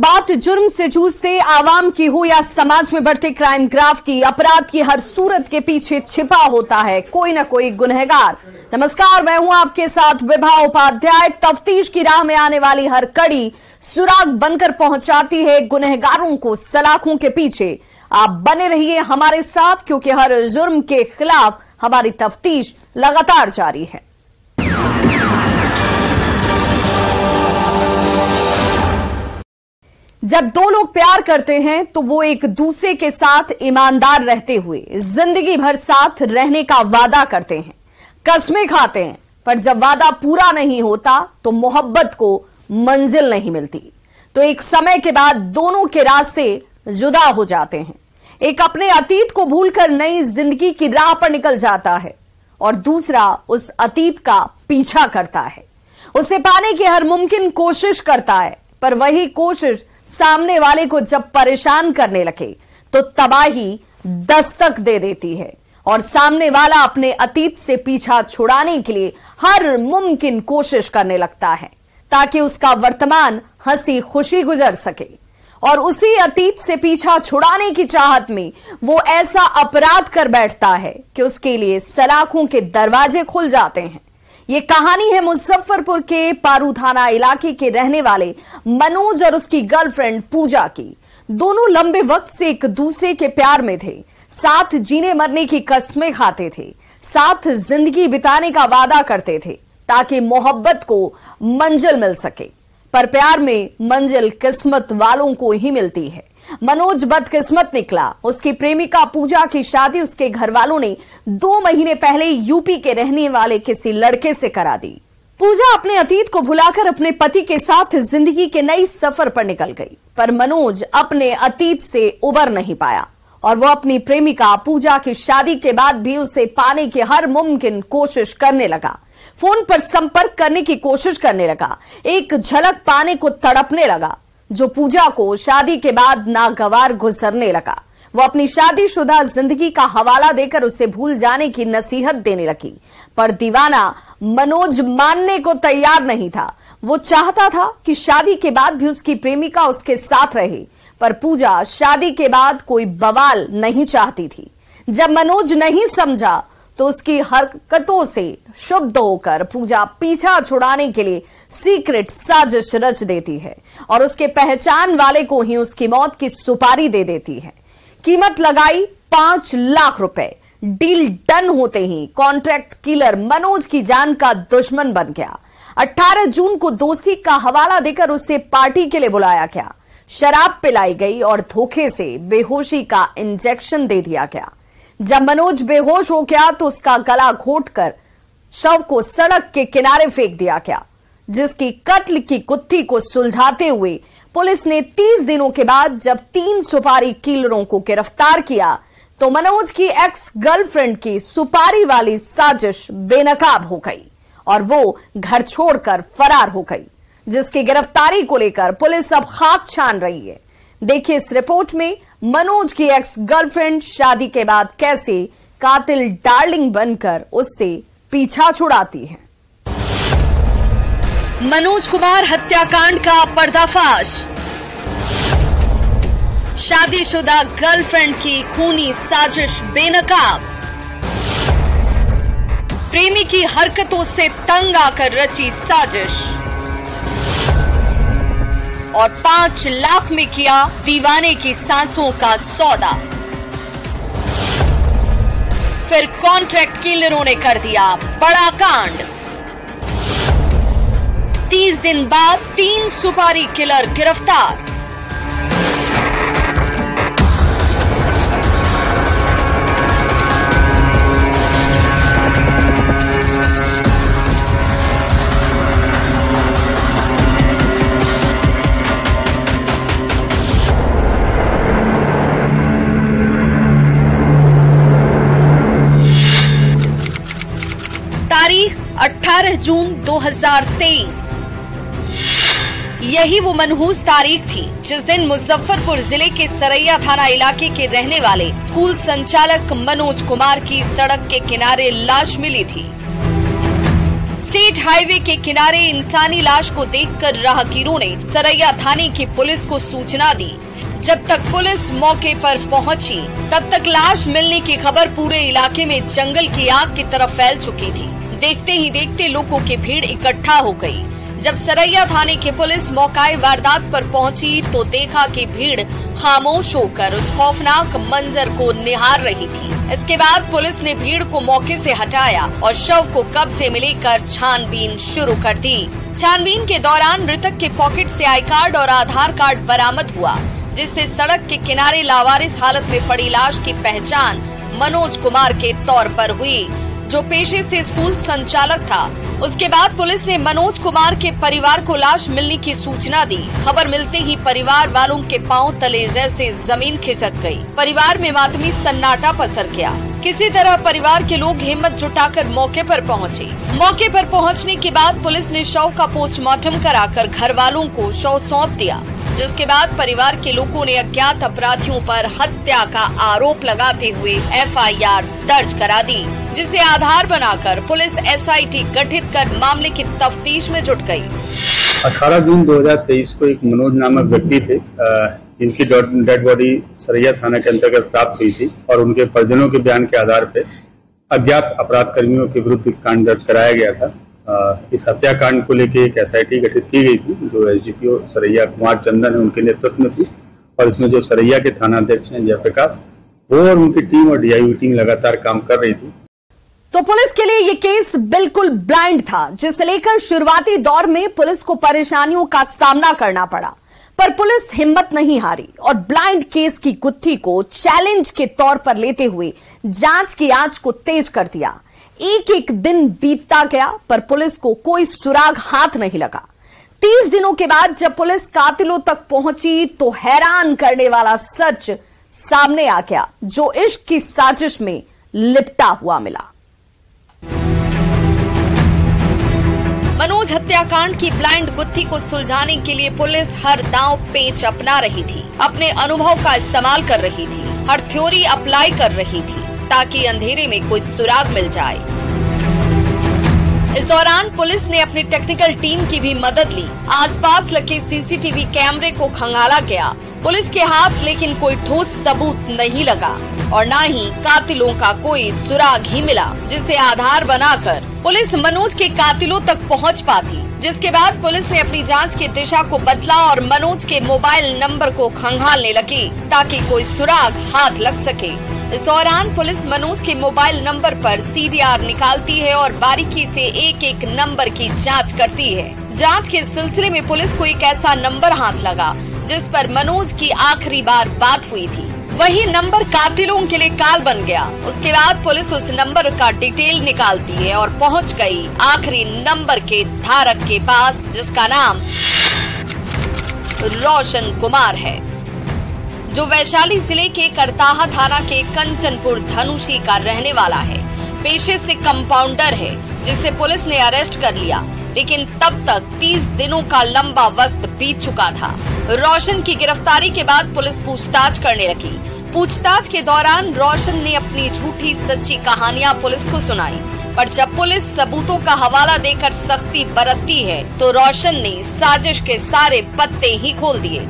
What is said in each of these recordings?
बात जुर्म से जूझते आवाम की हो या समाज में बढ़ते क्राइम ग्राफ की, अपराध की हर सूरत के पीछे छिपा होता है कोई ना कोई गुनहगार। नमस्कार, मैं हूं आपके साथ विभा उपाध्याय। तफ्तीश की राह में आने वाली हर कड़ी सुराग बनकर पहुंचाती है गुनहगारों को सलाखों के पीछे। आप बने रहिए हमारे साथ, क्योंकि हर जुर्म के खिलाफ हमारी तफ्तीश लगातार जारी है। जब दो लोग प्यार करते हैं तो वो एक दूसरे के साथ ईमानदार रहते हुए जिंदगी भर साथ रहने का वादा करते हैं, कस्में खाते हैं। पर जब वादा पूरा नहीं होता तो मोहब्बत को मंजिल नहीं मिलती। तो एक समय के बाद दोनों के रास्ते जुदा हो जाते हैं। एक अपने अतीत को भूलकर नई जिंदगी की राह पर निकल जाता है और दूसरा उस अतीत का पीछा करता है, उसे पाने की हर मुमकिन कोशिश करता है। पर वही कोशिश सामने वाले को जब परेशान करने लगे तो तबाही दस्तक दे देती है और सामने वाला अपने अतीत से पीछा छुड़ाने के लिए हर मुमकिन कोशिश करने लगता है ताकि उसका वर्तमान हंसी खुशी गुजर सके। और उसी अतीत से पीछा छुड़ाने की चाहत में वो ऐसा अपराध कर बैठता है कि उसके लिए सलाखों के दरवाजे खुल जाते हैं। ये कहानी है मुजफ्फरपुर के पारू थाना इलाके के रहने वाले मनोज और उसकी गर्लफ्रेंड पूजा की। दोनों लंबे वक्त से एक दूसरे के प्यार में थे, साथ जीने मरने की कस्में खाते थे, साथ जिंदगी बिताने का वादा करते थे ताकि मोहब्बत को मंजिल मिल सके। पर प्यार में मंजिल किस्मत वालों को ही मिलती है। मनोज बदकिस्मत निकला। उसकी प्रेमिका पूजा की शादी उसके घर वालों ने 2 महीने पहले यूपी के रहने वाले किसी लड़के से करा दी। पूजा अपने अतीत को भुलाकर अपने पति के साथ जिंदगी के नई सफर पर निकल गई। पर मनोज अपने अतीत से उबर नहीं पाया और वो अपनी प्रेमिका पूजा की शादी के बाद भी उसे पाने की हर मुमकिन कोशिश करने लगा। फोन पर संपर्क करने की कोशिश करने लगा, एक झलक पाने को तड़पने लगा, जो पूजा को शादी के बाद नागवार गुजरने लगा। वो अपनी शादीशुदा जिंदगी का हवाला देकर उसे भूल जाने की नसीहत देने लगी। पर दीवाना मनोज मानने को तैयार नहीं था। वो चाहता था कि शादी के बाद भी उसकी प्रेमिका उसके साथ रहे, पर पूजा शादी के बाद कोई बवाल नहीं चाहती थी। जब मनोज नहीं समझा तो उसकी हरकतों से शुद्ध होकर पूजा पीछा छुड़ाने के लिए सीक्रेट साजिश रच देती है और उसके पहचान वाले को ही उसकी मौत की सुपारी दे देती है। कीमत लगाई 5 लाख रुपए। डील डन होते ही कॉन्ट्रैक्ट किलर मनोज की जान का दुश्मन बन गया। 18 जून को दोस्ती का हवाला देकर उसे पार्टी के लिए बुलाया गया। शराब पिलाई गई और धोखे से बेहोशी का इंजेक्शन दे दिया गया। जब मनोज बेहोश हो गया तो उसका गला घोटकर शव को सड़क के किनारे फेंक दिया गया, जिसकी कत्ल की गुत्थी को सुलझाते हुए पुलिस ने 30 दिनों के बाद जब 3 सुपारी किलरों को गिरफ्तार किया तो मनोज की एक्स गर्लफ्रेंड की सुपारी वाली साजिश बेनकाब हो गई और वो घर छोड़कर फरार हो गई, जिसकी गिरफ्तारी को लेकर पुलिस अब खाक छान रही है। देखिए इस रिपोर्ट में मनोज की एक्स गर्लफ्रेंड शादी के बाद कैसे कातिल डार्लिंग बनकर उससे पीछा छुड़ाती है। मनोज कुमार हत्याकांड का पर्दाफाश। शादीशुदा गर्लफ्रेंड की खूनी साजिश बेनकाब। प्रेमी की हरकतों से तंग आकर रची साजिश और 5 लाख में किया दीवाने की सांसों का सौदा। फिर कॉन्ट्रैक्ट किलरों ने कर दिया बड़ा कांड। 30 दिन बाद 3 सुपारी किलर गिरफ्तार। तारीख 18 जून 2023। यही वो मनहूस तारीख थी जिस दिन मुजफ्फरपुर जिले के सरैया थाना इलाके के रहने वाले स्कूल संचालक मनोज कुमार की सड़क के किनारे लाश मिली थी। स्टेट हाईवे के किनारे इंसानी लाश को देखकर राहगीरों ने सरैया थाने की पुलिस को सूचना दी। जब तक पुलिस मौके पर पहुंची, तब तक लाश मिलने की खबर पूरे इलाके में जंगल की आग की तरह फैल चुकी थी। देखते ही देखते लोगों की भीड़ इकट्ठा हो गई। जब सरैया थाने की पुलिस मौके वारदात पर पहुंची तो देखा कि भीड़ खामोश होकर उस खौफनाक मंजर को निहार रही थी। इसके बाद पुलिस ने भीड़ को मौके से हटाया और शव को कब्जे में लेकर छानबीन शुरू कर दी। छानबीन के दौरान मृतक के पॉकेट से आई कार्ड और आधार कार्ड बरामद हुआ, जिससे सड़क के किनारे लावारिस हालत में पड़ी लाश की पहचान मनोज कुमार के तौर पर हुई, जो पेशे से स्कूल संचालक था। उसके बाद पुलिस ने मनोज कुमार के परिवार को लाश मिलने की सूचना दी। खबर मिलते ही परिवार वालों के पांव तले जैसे जमीन खिसक गई। परिवार में मातमी सन्नाटा पसर गया। किसी तरह परिवार के लोग हिम्मत जुटाकर मौके पर पहुंचे। मौके पर पहुंचने के बाद पुलिस ने शव का पोस्टमार्टम कराकर घर वालों को शव सौंप दिया, जिसके बाद परिवार के लोगों ने अज्ञात अपराधियों पर हत्या का आरोप लगाते हुए FIR दर्ज करा दी, जिसे आधार बनाकर पुलिस SIT गठित कर मामले की तफ्तीश में जुट गई। 18 जून 2023 को एक मनोज नामक व्यक्ति थे, जिनकी डेड बॉडी सरैया थाना के अंतर्गत प्राप्त हुई थी और उनके परिजनों के बयान के आधार पर अज्ञात अपराध कर्मियों के विरुद्ध कांड दर्ज कराया गया था। इस हत्याकांड को लेकर एक SIT गठित की गई थी, जो SDPO सरैया कुमार चंदन है उनके नेतृत्व में थी, और इसमें जो सरैया के थाना अध्यक्ष हैं जयप्रकाश, वो और उनकी टीम और DIU टीम लगातार काम कर रही थी। तो पुलिस के लिए ये केस बिल्कुल ब्लाइंड था, जिसे लेकर शुरुआती दौर में पुलिस को परेशानियों का सामना करना पड़ा, पर पुलिस हिम्मत नहीं हारी और ब्लाइंड केस की गुत्थी को चैलेंज के तौर पर लेते हुए जांच की आंच को तेज कर दिया। एक एक दिन बीतता गया, पर पुलिस को कोई सुराग हाथ नहीं लगा। 30 दिनों के बाद जब पुलिस कातिलों तक पहुंची तो हैरान करने वाला सच सामने आ गया, जो इश्क की साजिश में लिपटा हुआ मिला। मनोज हत्याकांड की ब्लाइंड गुत्थी को सुलझाने के लिए पुलिस हर दांव पेच अपना रही थी, अपने अनुभव का इस्तेमाल कर रही थी, हर थ्योरी अप्लाई कर रही थी, ताकि अंधेरे में कोई सुराग मिल जाए। इस दौरान पुलिस ने अपनी टेक्निकल टीम की भी मदद ली। आसपास लगे CCTV कैमरे को खंगाला गया। पुलिस के हाथ लेकिन कोई ठोस सबूत नहीं लगा और न ही कातिलों का कोई सुराग ही मिला, जिसे आधार बनाकर पुलिस मनोज के कातिलों तक पहुंच पाती। जिसके बाद पुलिस ने अपनी जांच की दिशा को बदला और मनोज के मोबाइल नंबर को खंगालने लगी, ताकि कोई सुराग हाथ लग सके। इस दौरान पुलिस मनोज के मोबाइल नंबर पर CDR निकालती है और बारीकी से एक एक नंबर की जांच करती है। जांच के सिलसिले में पुलिस को एक ऐसा नंबर हाथ लगा जिस पर मनोज की आखिरी बार बात हुई थी। वही नंबर कातिलों के लिए काल बन गया। उसके बाद पुलिस उस नंबर का डिटेल निकालती है और पहुंच गई आखिरी नंबर के धारक के पास, जिसका नाम रोशन कुमार है, जो वैशाली जिले के करताहा थाना के कंचनपुर धनुषी का रहने वाला है। पेशे से कंपाउंडर है, जिसे पुलिस ने अरेस्ट कर लिया, लेकिन तब तक 30 दिनों का लंबा वक्त बीत चुका था। रोशन की गिरफ्तारी के बाद पुलिस पूछताछ करने लगी। पूछताछ के दौरान रोशन ने अपनी झूठी सच्ची कहानियां पुलिस को सुनाई, पर जब पुलिस सबूतों का हवाला देकर सख्ती बरतती है तो रोशन ने साजिश के सारे पत्ते ही खोल दिए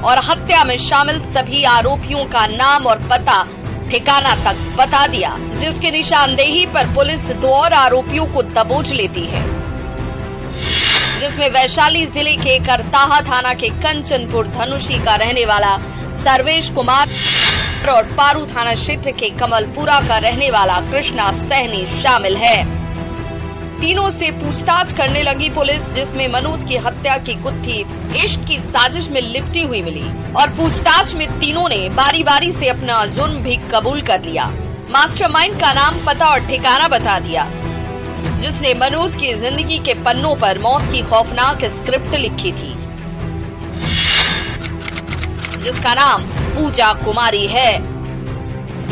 और हत्या में शामिल सभी आरोपियों का नाम और पता ठिकाना तक बता दिया, जिसकी निशानदेही पर पुलिस 2 और आरोपियों को दबोच लेती है, जिसमें वैशाली जिले के करताहा थाना के कंचनपुर धनुषी का रहने वाला सर्वेश कुमार और पारू थाना क्षेत्र के कमलपुरा का रहने वाला कृष्णा सहनी शामिल है। तीनों से पूछताछ करने लगी पुलिस, जिसमें मनोज की हत्या की गुत्थी इश्क की साजिश में लिपटी हुई मिली और पूछताछ में तीनों ने बारी बारी से अपना जुर्म भी कबूल कर लिया। मास्टरमाइंड का नाम, पता और ठिकाना बता दिया, जिसने मनोज की जिंदगी के पन्नों पर मौत की खौफनाक स्क्रिप्ट लिखी थी, जिसका नाम पूजा कुमारी है।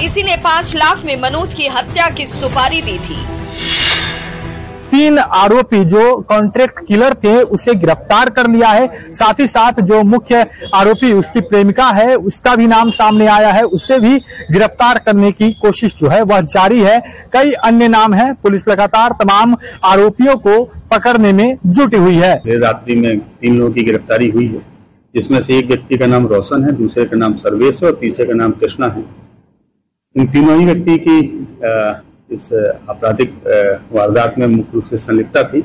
इसी ने 5 लाख में मनोज की हत्या की सुपारी दी थी। 3 आरोपी जो कॉन्ट्रैक्ट किलर थे उसे गिरफ्तार कर लिया है। साथ ही साथ जो मुख्य आरोपी उसकी प्रेमिका है उसका भी नाम सामने आया है, उसे भी गिरफ्तार करने की कोशिश जो है वह जारी है। कई अन्य नाम है, पुलिस लगातार तमाम आरोपियों को पकड़ने में जुटी हुई है। देर रात्रि में 3 लोगों की गिरफ्तारी हुई है, जिसमें से एक व्यक्ति का नाम रोशन है, दूसरे का नाम सर्वेश है और तीसरे का नाम कृष्णा है। इन तीनों ही व्यक्ति की इस आपराधिक वारदात में मुख्य रूप से संलिप्तता थी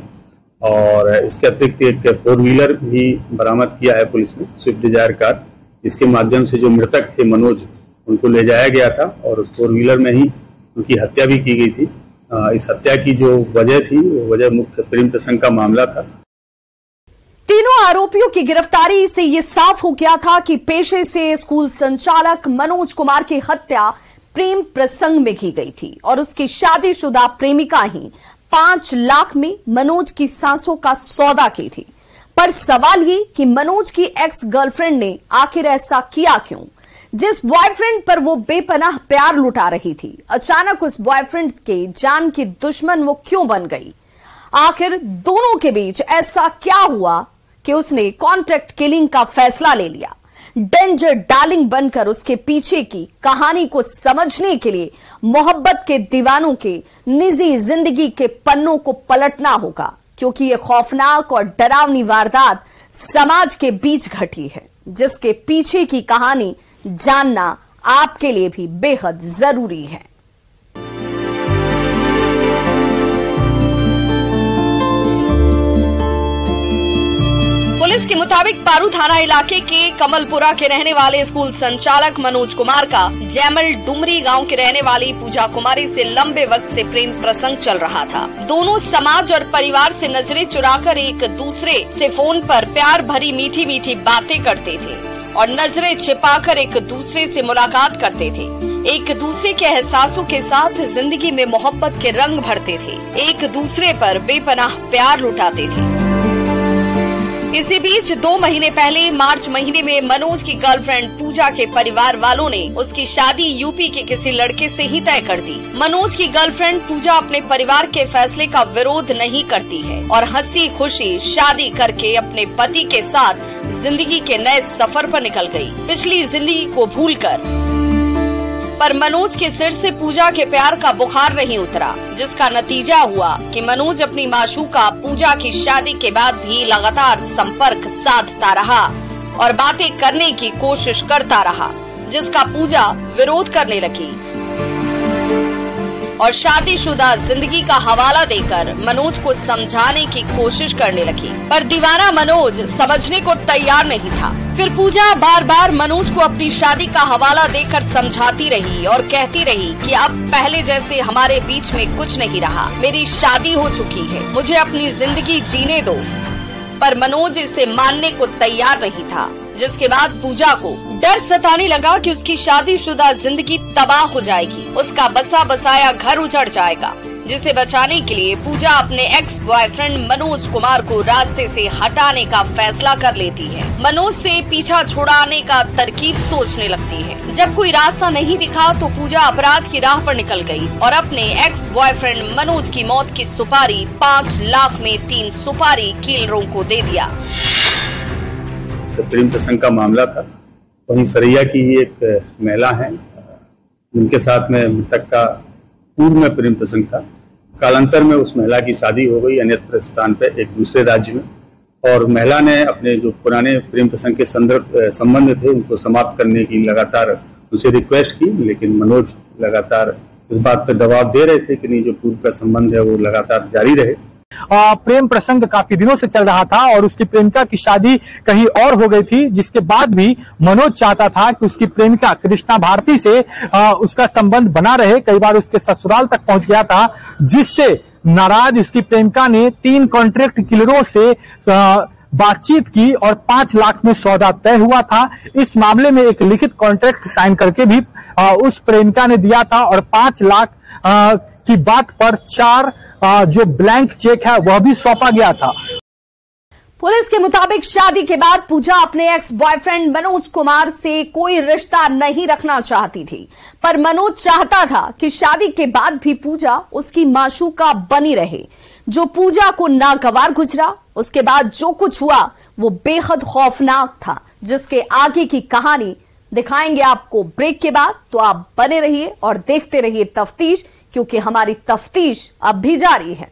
और इसके अतिरिक्त एक 4 व्हीलर भी बरामद किया है पुलिस ने, स्विफ्ट डिजायर कार, जिसके माध्यम से जो मृतक थे मनोज, उनको ले जाया गया था और उस 4 व्हीलर में ही उनकी हत्या भी की गई थी। इस हत्या की जो वजह थी वो वजह मुख्य प्रेम प्रसंग का मामला था। तीनों आरोपियों की गिरफ्तारी से ये साफ हो गया था कि पेशे से स्कूल संचालक मनोज कुमार की हत्या प्रेम प्रसंग में की गई थी और उसकी शादीशुदा प्रेमिका ही 5 लाख में मनोज की सांसों का सौदा की थी। पर सवाल ये कि मनोज की एक्स गर्लफ्रेंड ने आखिर ऐसा किया क्यों? जिस बॉयफ्रेंड पर वो बेपनाह प्यार लुटा रही थी, अचानक उस बॉयफ्रेंड के जान की दुश्मन वो क्यों बन गई? आखिर दोनों के बीच ऐसा क्या हुआ कि उसने कॉन्ट्रैक्ट किलिंग का फैसला ले लिया? डेंजर डार्लिंग बनकर उसके पीछे की कहानी को समझने के लिए मोहब्बत के दीवानों के निजी जिंदगी के पन्नों को पलटना होगा, क्योंकि यह खौफनाक और डरावनी वारदात समाज के बीच घटी है, जिसके पीछे की कहानी जानना आपके लिए भी बेहद जरूरी है। पुलिस के मुताबिक पारू थाना इलाके के कमलपुरा के रहने वाले स्कूल संचालक मनोज कुमार का जैमल डुमरी गांव के रहने वाली पूजा कुमारी से लंबे वक्त से प्रेम प्रसंग चल रहा था। दोनों समाज और परिवार से नजरें चुराकर एक दूसरे से फोन पर प्यार भरी मीठी मीठी बातें करते थे और नजरें छिपाकर एक दूसरे से मुलाकात करते थे। एक दूसरे के एहसासों के साथ जिंदगी में मोहब्बत के रंग भरते थे, एक दूसरे पर बेपनाह प्यार लुटाते थे। इसी बीच 2 महीने पहले मार्च महीने में मनोज की गर्लफ्रेंड पूजा के परिवार वालों ने उसकी शादी यूपी के किसी लड़के से ही तय कर दी। मनोज की गर्लफ्रेंड पूजा अपने परिवार के फैसले का विरोध नहीं करती है और हंसी खुशी शादी करके अपने पति के साथ जिंदगी के नए सफर पर निकल गई, पिछली जिंदगी को भूलकर। पर मनोज के सिर से पूजा के प्यार का बुखार नहीं उतरा, जिसका नतीजा हुआ कि मनोज अपनी माशूका पूजा की शादी के बाद भी लगातार संपर्क साधता रहा और बातें करने की कोशिश करता रहा, जिसका पूजा विरोध करने लगी और शादीशुदा जिंदगी का हवाला देकर मनोज को समझाने की कोशिश करने लगी। पर दीवाना मनोज समझने को तैयार नहीं था। फिर पूजा बार बार मनोज को अपनी शादी का हवाला देकर समझाती रही और कहती रही कि अब पहले जैसे हमारे बीच में कुछ नहीं रहा, मेरी शादी हो चुकी है, मुझे अपनी जिंदगी जीने दो। पर मनोज इसे मानने को तैयार नहीं था, जिसके बाद पूजा को डर सताने लगा कि उसकी शादीशुदा जिंदगी तबाह हो जाएगी, उसका बसा बसाया घर उजड़ जाएगा, जिसे बचाने के लिए पूजा अपने एक्स बॉयफ्रेंड मनोज कुमार को रास्ते से हटाने का फैसला कर लेती है। मनोज से पीछा छुड़ाने का तरकीब सोचने लगती है। जब कोई रास्ता नहीं दिखा तो पूजा अपराध की राह पर निकल गई और अपने एक्स बॉयफ्रेंड मनोज की मौत की सुपारी 5 लाख में 3 सुपारी किलरों को दे दिया। प्रेम प्रसंग का मामला था। वहीं सरैया की ही एक महिला है, उनके साथ में मृतक का पूर्व में प्रेम प्रसंग था। कालांतर में उस महिला की शादी हो गई अन्यत्र स्थान पर एक दूसरे राज्य में, और महिला ने अपने जो पुराने प्रेम प्रसंग के संबंध थे उनको समाप्त करने की लगातार उनसे रिक्वेस्ट की, लेकिन मनोज लगातार इस बात पर दबाव दे रहे थे कि नहीं, जो पूर्व का संबंध है वो लगातार जारी रहे। प्रेम प्रसंग काफी दिनों से चल रहा था और उसकी प्रेमिका की शादी कहीं और हो गई थी, जिसके बाद भी मनोज चाहता था कि उसकी प्रेमिका कृष्णा भारती से उसका संबंध बना रहे। कई बार उसके ससुराल तक पहुंच गया था, जिससे नाराज उसकी प्रेमिका ने 3 कॉन्ट्रैक्ट किलरों से बातचीत की और 5 लाख में सौदा तय हुआ था। इस मामले में एक लिखित कॉन्ट्रैक्ट साइन करके भी उस प्रेमिका ने दिया था और 5 लाख की बात पर 4 जो ब्लैंक चेक है वह भी सौंपा गया था। पुलिस के मुताबिक शादी के बाद पूजा अपने एक्स बॉयफ्रेंड मनोज कुमार से कोई रिश्ता नहीं रखना चाहती थी, पर मनोज चाहता था कि शादी के बाद भी पूजा उसकी माशूका बनी रहे। जो पूजा को नागवार गुजरा। उसके बाद जो कुछ हुआ वो बेहद खौफनाक था, जिसके आगे की कहानी दिखाएंगे आपको ब्रेक के बाद। तो आप बने रहिए और देखते रहिए तफ्तीश, क्योंकि हमारी तफ्तीश अब भी जारी है।